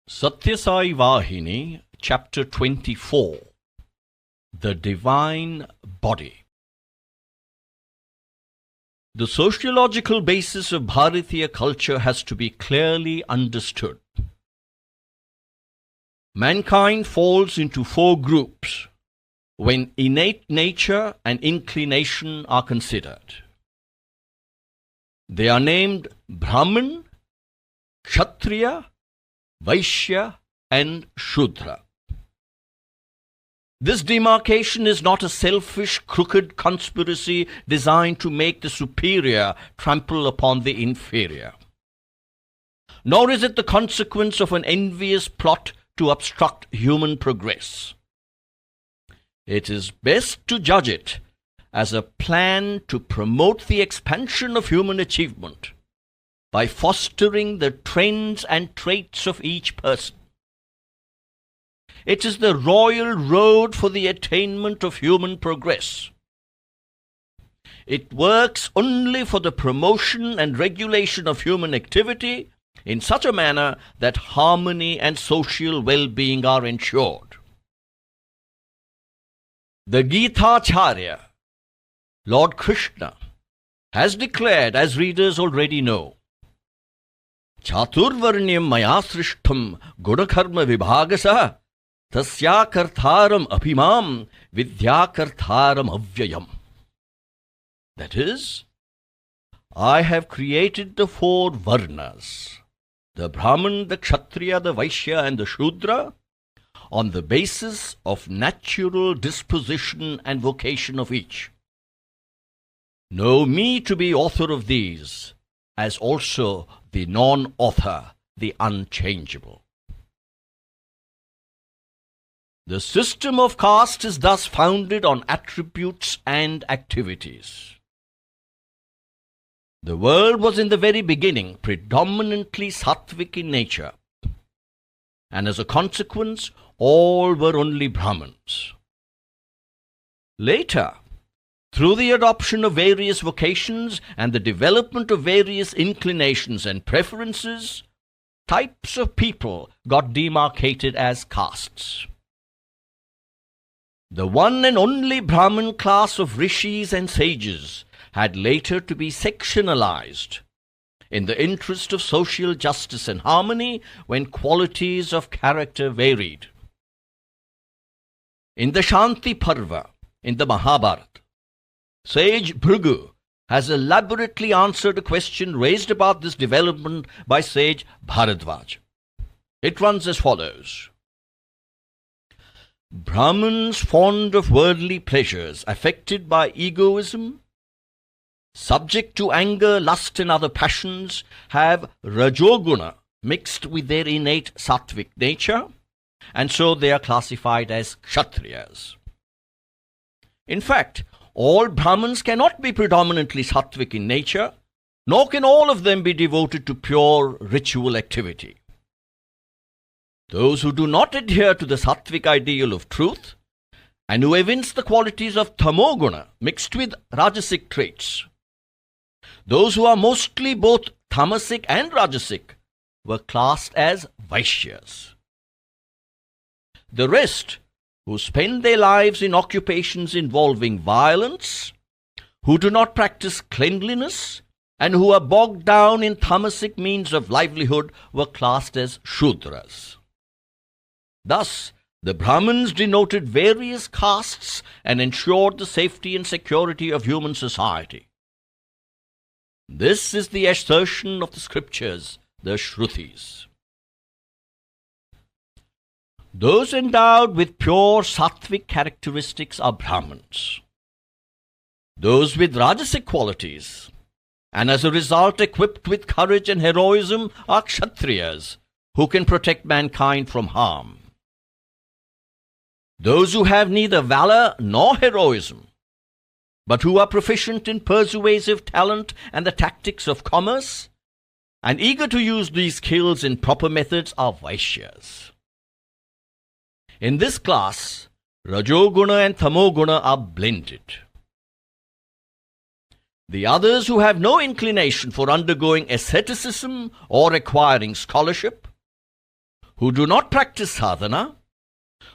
Satya Sai Vahini, Chapter 24, The Divine Body. The sociological basis of Bharatiya culture has to be clearly understood. Mankind falls into four groups when innate nature and inclination are considered. They are named Brahman, Kshatriya, Vaishya and Shudra. This demarcation is not a selfish, crooked conspiracy designed to make the superior trample upon the inferior. Nor is it the consequence of an envious plot to obstruct human progress. It is best to judge it as a plan to promote the expansion of human achievement by fostering the trends and traits of each person. It is the royal road for the attainment of human progress. It works only for the promotion and regulation of human activity in such a manner that harmony and social well-being are ensured. The Gita-charya, Lord Krishna, has declared, as readers already know, Chaturvarnyam maya srishtham gunakarma vibhagasah tasyakartharam apimam vidyakartharam avyayam. That is, I have created the four varnas, the Brahman, the Kshatriya, the Vaishya and the Shudra, on the basis of natural disposition and vocation of each. Know me to be author of these, as also the non-author, the unchangeable. The system of caste is thus founded on attributes and activities. The world was in the very beginning predominantly sattvic in nature, and as a consequence, all were only Brahmins. Later, through the adoption of various vocations and the development of various inclinations and preferences, types of people got demarcated as castes. The one and only Brahmin class of rishis and sages had later to be sectionalized in the interest of social justice and harmony when qualities of character varied. In the Shanti Parva, in the Mahabharata, Sage Bhrigu has elaborately answered a question raised about this development by Sage Bharadvaj. It runs as follows. Brahmins fond of worldly pleasures, affected by egoism, subject to anger, lust and other passions, have rajoguna mixed with their innate sattvic nature, and so they are classified as kshatriyas. In fact, all Brahmins cannot be predominantly sattvic in nature, nor can all of them be devoted to pure ritual activity. Those who do not adhere to the sattvic ideal of truth, and who evince the qualities of tamoguna mixed with rajasic traits, those who are mostly both tamasic and rajasic, were classed as vaishyas. The rest, who spend their lives in occupations involving violence, who do not practice cleanliness, and who are bogged down in tamasic means of livelihood, were classed as Shudras. Thus, the Brahmins denoted various castes and ensured the safety and security of human society. This is the assertion of the scriptures, the Shrutis. Those endowed with pure sattvic characteristics are Brahmins. Those with rajasic qualities, and as a result equipped with courage and heroism, are Kshatriyas, who can protect mankind from harm. Those who have neither valor nor heroism, but who are proficient in persuasive talent and the tactics of commerce, and eager to use these skills in proper methods, are Vaishyas. In this class, Rajoguna and Tamoguna are blended. The others who have no inclination for undergoing asceticism or acquiring scholarship, who do not practice sadhana,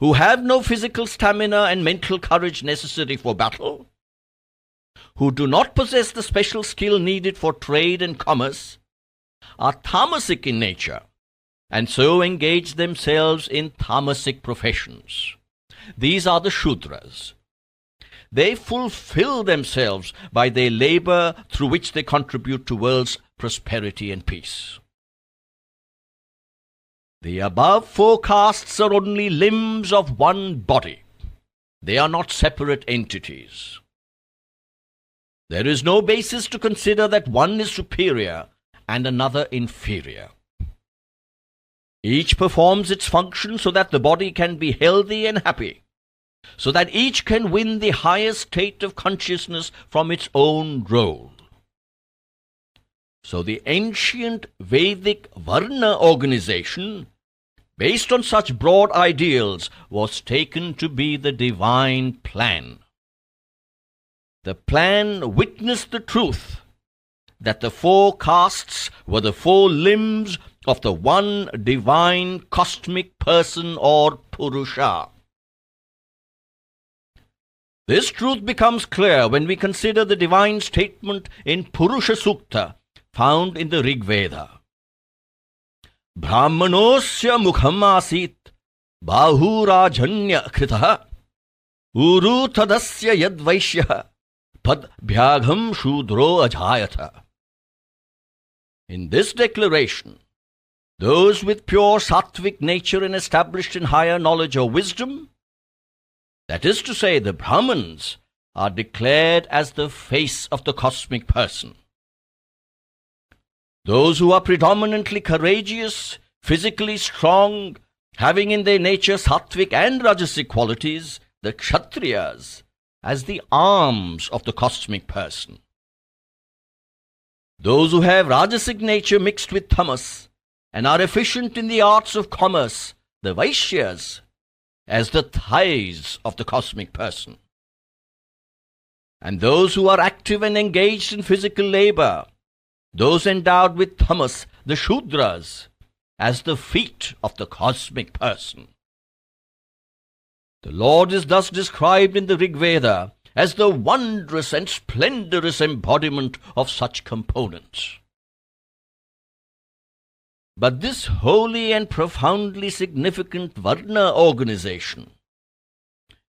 who have no physical stamina and mental courage necessary for battle, who do not possess the special skill needed for trade and commerce, are tamasic in nature, and so engage themselves in tamasic professions. These are the Shudras. They fulfill themselves by their labor through which they contribute to world's prosperity and peace. The above four castes are only limbs of one body. They are not separate entities. There is no basis to consider that one is superior and another inferior. Each performs its function so that the body can be healthy and happy, so that each can win the highest state of consciousness from its own role. So the ancient Vedic Varna organization, based on such broad ideals, was taken to be the divine plan. The plan witnessed the truth that the four castes were the four limbs of the one divine cosmic person or Purusha. This truth becomes clear when we consider the divine statement in Purusha Sukta found in the Rig Veda. Brahmanosya mukham asit bahurajanya kritaha uru tadasya yadvaishya pad bhyagham shudro ajayata. In this declaration, those with pure sattvic nature and established in higher knowledge or wisdom, that is to say, the Brahmins, are declared as the face of the cosmic person. Those who are predominantly courageous, physically strong, having in their nature sattvic and rajasic qualities, the Kshatriyas, as the arms of the cosmic person. Those who have rajasic nature mixed with tamas and are efficient in the arts of commerce, the Vaishyas, as the thighs of the cosmic person. And those who are active and engaged in physical labor, those endowed with tamas, the Shudras, as the feet of the cosmic person. The Lord is thus described in the Rig Veda as the wondrous and splendorous embodiment of such components. But this holy and profoundly significant Varna organization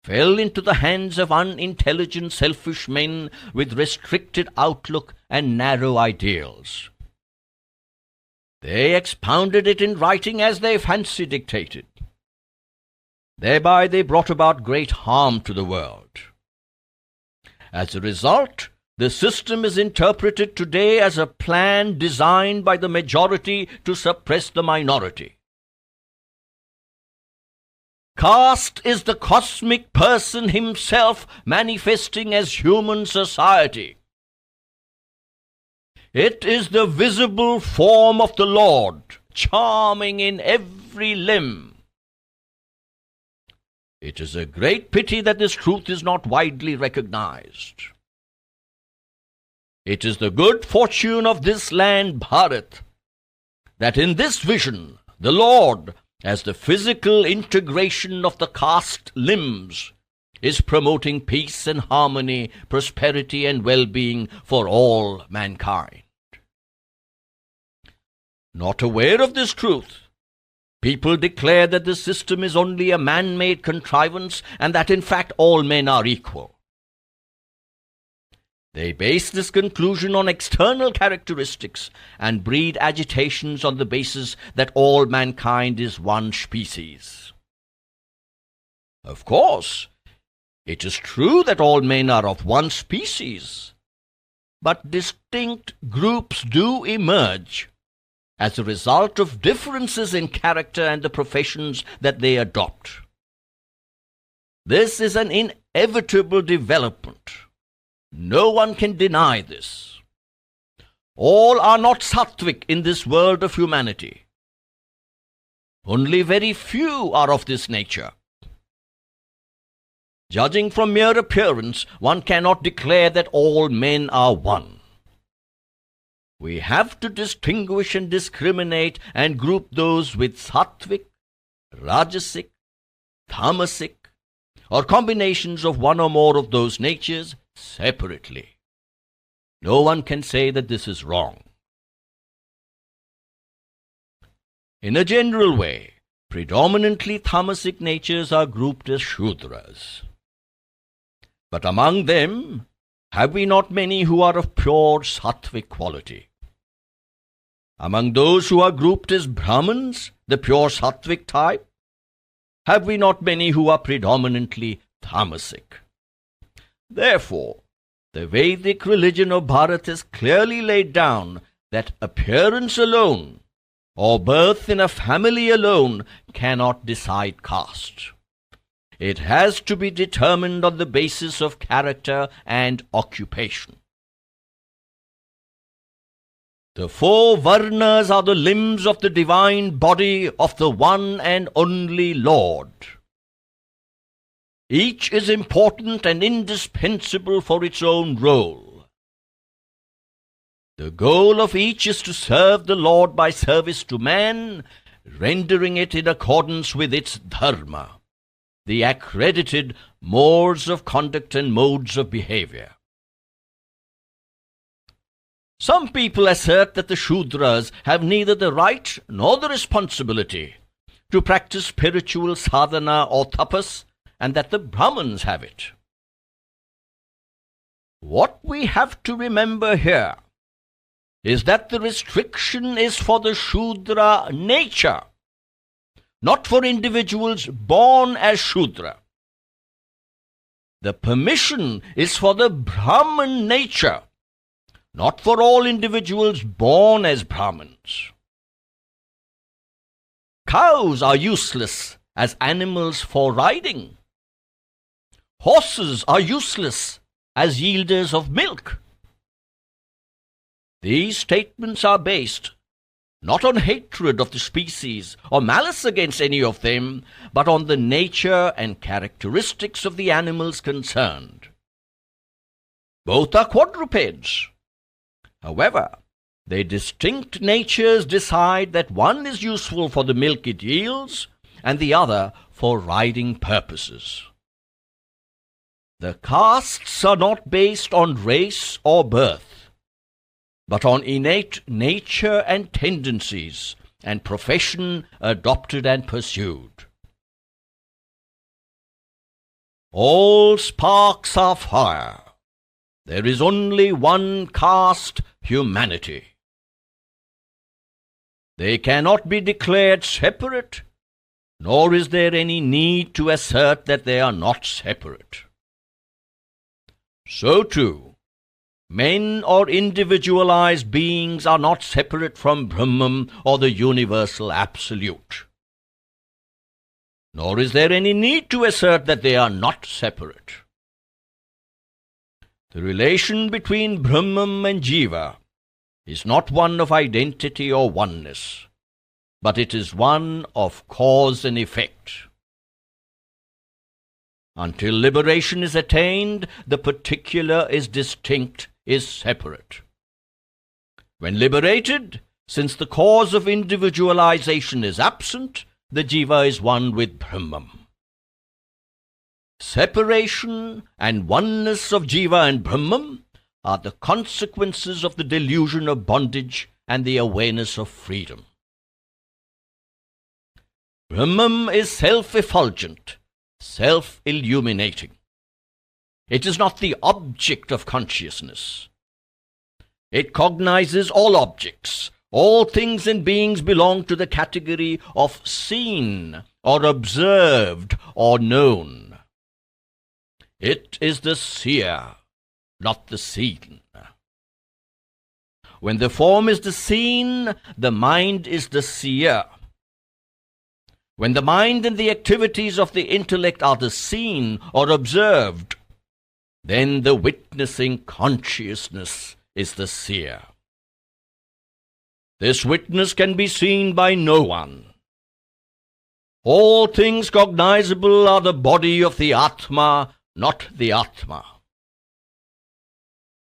fell into the hands of unintelligent, selfish men with restricted outlook and narrow ideals. They expounded it in writing as their fancy dictated. Thereby they brought about great harm to the world. As a result, the system is interpreted today as a plan designed by the majority to suppress the minority. Caste is the cosmic person himself manifesting as human society. It is the visible form of the Lord, charming in every limb. It is a great pity that this truth is not widely recognized. It is the good fortune of this land, Bharat, that in this vision, the Lord, as the physical integration of the caste limbs, is promoting peace and harmony, prosperity and well-being for all mankind. Not aware of this truth, people declare that the system is only a man-made contrivance and that in fact all men are equal. They base this conclusion on external characteristics and breed agitations on the basis that all mankind is one species. Of course, it is true that all men are of one species, but distinct groups do emerge as a result of differences in character and the professions that they adopt. This is an inevitable development. No one can deny this. All are not sattvic in this world of humanity. Only very few are of this nature. Judging from mere appearance, one cannot declare that all men are one. we have to distinguish and discriminate and group those with sattvic, rajasic, tamasic, or combinations of one or more of those natures separately. No one can say that this is wrong. In a general way, predominantly tamasic natures are grouped as Shudras. But among them, have we not many who are of pure sattvic quality? Among those who are grouped as Brahmins, the pure sattvic type, have we not many who are predominantly tamasic? Therefore, the Vedic religion of Bharat has clearly laid down that appearance alone, or birth in a family alone, cannot decide caste. It has to be determined on the basis of character and occupation. The four Varnas are the limbs of the divine body of the one and only Lord. Each is important and indispensable for its own role. The goal of each is to serve the Lord by service to man, rendering it in accordance with its dharma, the accredited mores of conduct and modes of behavior. Some people assert that the Shudras have neither the right nor the responsibility to practice spiritual sadhana or tapas, and that the Brahmins have it. What we have to remember here is that the restriction is for the Shudra nature, not for individuals born as Shudra. The permission is for the Brahman nature, not for all individuals born as Brahmins. Cows are useless as animals for riding. Horses are useless as yielders of milk. These statements are based not on hatred of the species or malice against any of them, but on the nature and characteristics of the animals concerned. Both are quadrupeds. However, their distinct natures decide that one is useful for the milk it yields, and the other for riding purposes. The castes are not based on race or birth, but on innate nature and tendencies, and profession adopted and pursued. All sparks are fire. There is only one caste, humanity. They cannot be declared separate, nor is there any need to assert that they are not separate. So too, men or individualized beings are not separate from Brahman or the universal absolute. Nor is there any need to assert that they are not separate. The relation between Brahman and Jiva is not one of identity or oneness, but it is one of cause and effect. Until liberation is attained, the particular is distinct, is separate. When liberated, since the cause of individualization is absent, the Jiva is one with Brahman. Separation and oneness of Jiva and Brahman are the consequences of the delusion of bondage and the awareness of freedom. Brahman is self-effulgent, self-illuminating. It is not the object of consciousness. It cognizes all objects. All things and beings belong to the category of seen or observed or known. It is the seer, not the seen. When the form is the seen, the mind is the seer. When the mind and the activities of the intellect are the seen or observed, then the witnessing consciousness is the seer. This witness can be seen by no one. All things cognizable are the body of the Atma, not the Atma.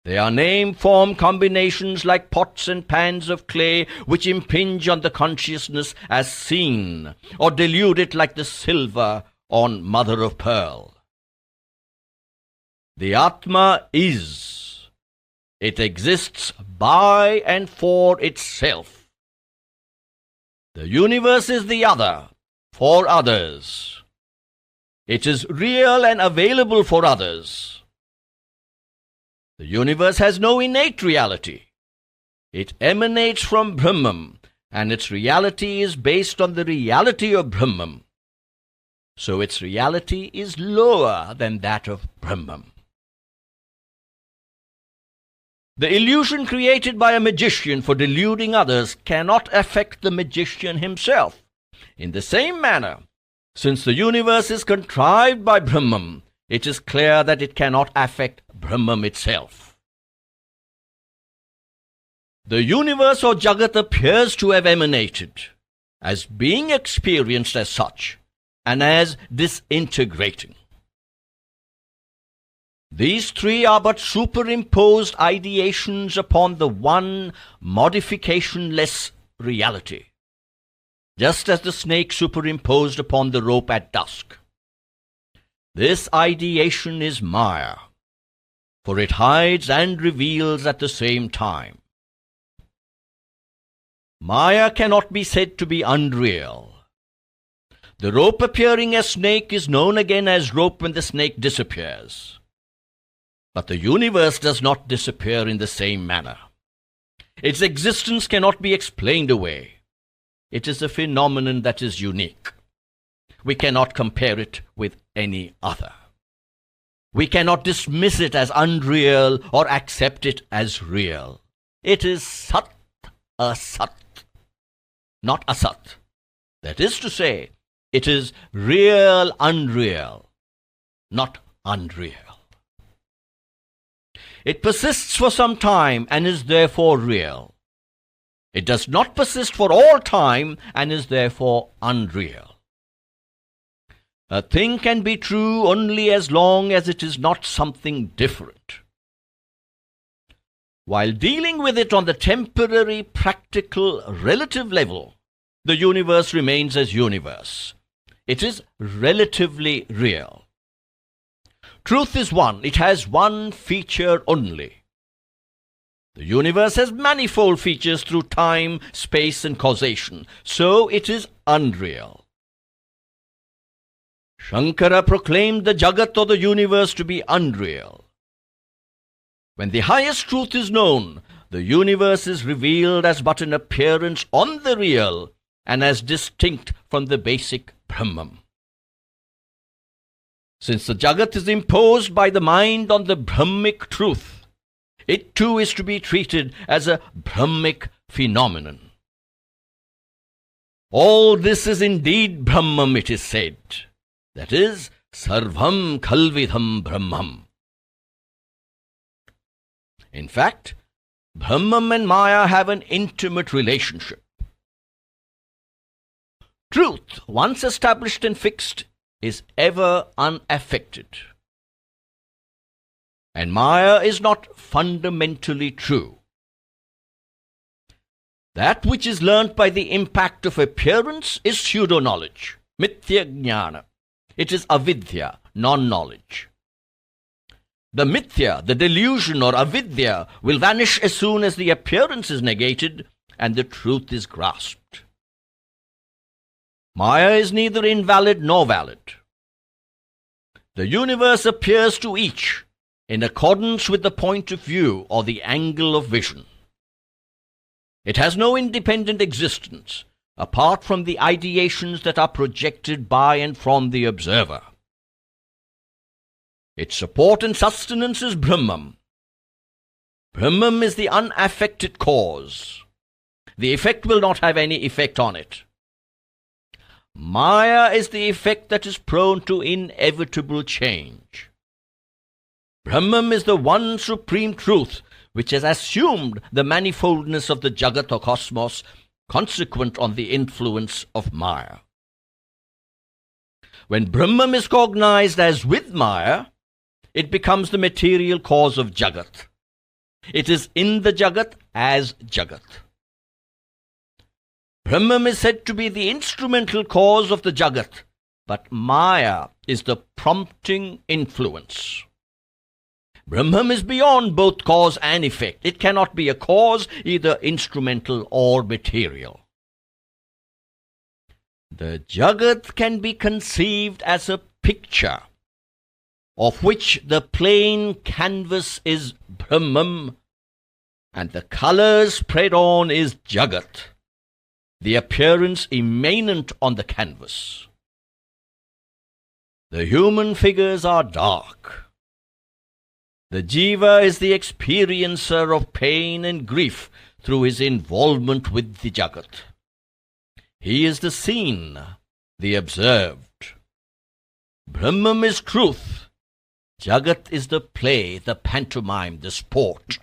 They are name-form combinations like pots and pans of clay which impinge on the consciousness as seen, or delude it like the silver on mother of pearl. The Atma is. It exists by and for itself. The universe is the other, for others. It is real and available for others. The universe has no innate reality. It emanates from Brahman, and its reality is based on the reality of Brahman. So its reality is lower than that of Brahman. The illusion created by a magician for deluding others cannot affect the magician himself. In the same manner, since the universe is contrived by Brahman, it is clear that it cannot affect Brahman itself. The universe or Jagat appears to have emanated as being experienced as such and as disintegrating. These three are but superimposed ideations upon the one modificationless reality, just as the snake superimposed upon the rope at dusk. This ideation is Maya, for it hides and reveals at the same time. Maya cannot be said to be unreal. The rope appearing as snake is known again as rope when the snake disappears. But the universe does not disappear in the same manner. Its existence cannot be explained away. It is a phenomenon that is unique. We cannot compare it with any other. We cannot dismiss it as unreal or accept it as real. It is Sat, Asat, not Asat. That is to say, it is real unreal, not unreal. It persists for some time and is therefore real. It does not persist for all time and is therefore unreal. A thing can be true only as long as it is not something different. While dealing with it on the temporary, practical, relative level, the universe remains as universe. It is relatively real. Truth is one. It has one feature only. The universe has manifold features through time, space, and causation. So it is unreal. Shankara proclaimed the Jagat or the universe to be unreal. When the highest truth is known, the universe is revealed as but an appearance on the real and as distinct from the basic Brahman. Since the Jagat is imposed by the mind on the Brahmic truth, it too is to be treated as a Brahmic phenomenon. All this is indeed Brahman, it is said. That is, Sarvam Khalvidham Brahmam. In fact, Brahman and Maya have an intimate relationship. Truth, once established and fixed, is ever unaffected. And Maya is not fundamentally true. That which is learnt by the impact of appearance is pseudo-knowledge, mithya jnana. It is avidya, non-knowledge. The mithya, the delusion or avidya, will vanish as soon as the appearance is negated and the truth is grasped. Maya is neither invalid nor valid. The universe appears to each in accordance with the point of view or the angle of vision. It has no independent existence apart from the ideations that are projected by and from the observer. Its support and sustenance is Brahman. Brahman is the unaffected cause. The effect will not have any effect on it. Maya is the effect that is prone to inevitable change. Brahman is the one supreme truth which has assumed the manifoldness of the Jagat or cosmos, consequent on the influence of Maya. When Brahman is cognized as with Maya, it becomes the material cause of Jagat, It is in the Jagat as Jagat. Brahman is said to be the instrumental cause of the Jagat, but Maya is the prompting influence. Brahman is beyond both cause and effect. It cannot be a cause, either instrumental or material. The Jagat can be conceived as a picture, of which the plain canvas is Brahman, and the colours spread on is Jagat, the appearance immanent on the canvas. The human figures are dark. The Jiva is the experiencer of pain and grief through his involvement with the Jagat. He is the seen, the observed. Brahman is truth. Jagat is the play, the pantomime, the sport.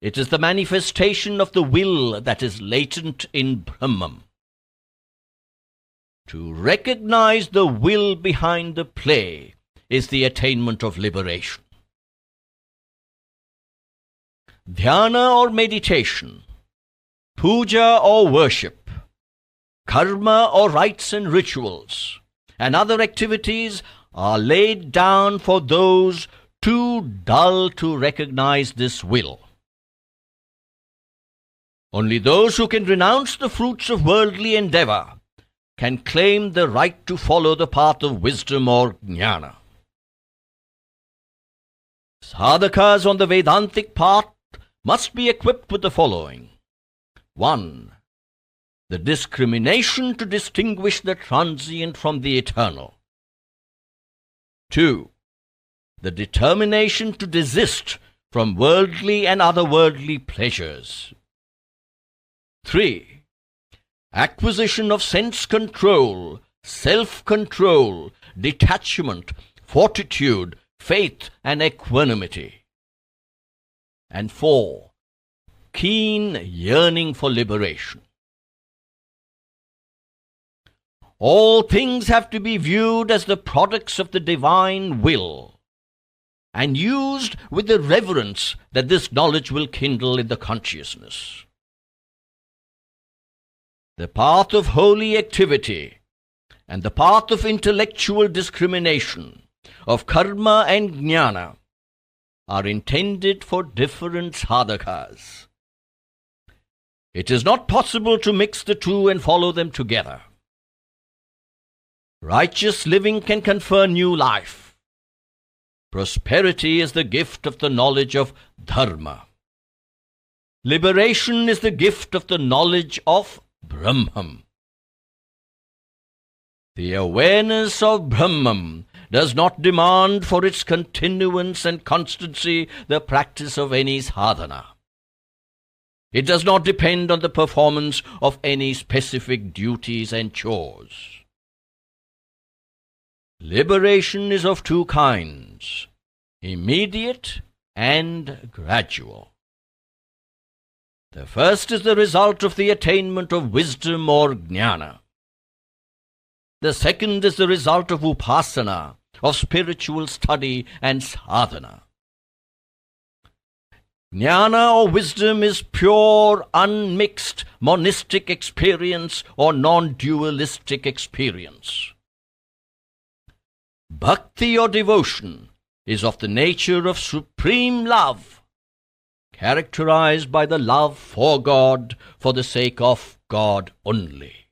It is the manifestation of the will that is latent in Brahman. To recognize the will behind the play is the attainment of liberation. Dhyana or meditation, puja or worship, karma or rites and rituals, and other activities are laid down for those too dull to recognize this will. Only those who can renounce the fruits of worldly endeavor can claim the right to follow the path of wisdom or jnana. Sadhakas on the Vedantic path must be equipped with the following. 1. The discrimination to distinguish the transient from the eternal. 2. The determination to desist from worldly and otherworldly pleasures. 3. Acquisition of sense control, self-control, detachment, fortitude, faith, and equanimity. And 4. Keen yearning for liberation. All things have to be viewed as the products of the divine will, and used with the reverence that this knowledge will kindle in the consciousness. The path of holy activity and the path of intellectual discrimination, of karma and jnana, are intended for different sadhakas. It is not possible to mix the two and follow them together. Righteous living can confer new life. Prosperity is the gift of the knowledge of dharma. Liberation is the gift of the knowledge of Brahman. The awareness of Brahman does not demand for its continuance and constancy the practice of any sadhana. It does not depend on the performance of any specific duties and chores. Liberation is of two kinds, immediate and gradual. The first is the result of the attainment of wisdom or jnana. The second is the result of upasana, of spiritual study and sadhana. Jnana or wisdom is pure, unmixed, monistic experience or non-dualistic experience. Bhakti or devotion is of the nature of supreme love, characterized by the love for God for the sake of God only.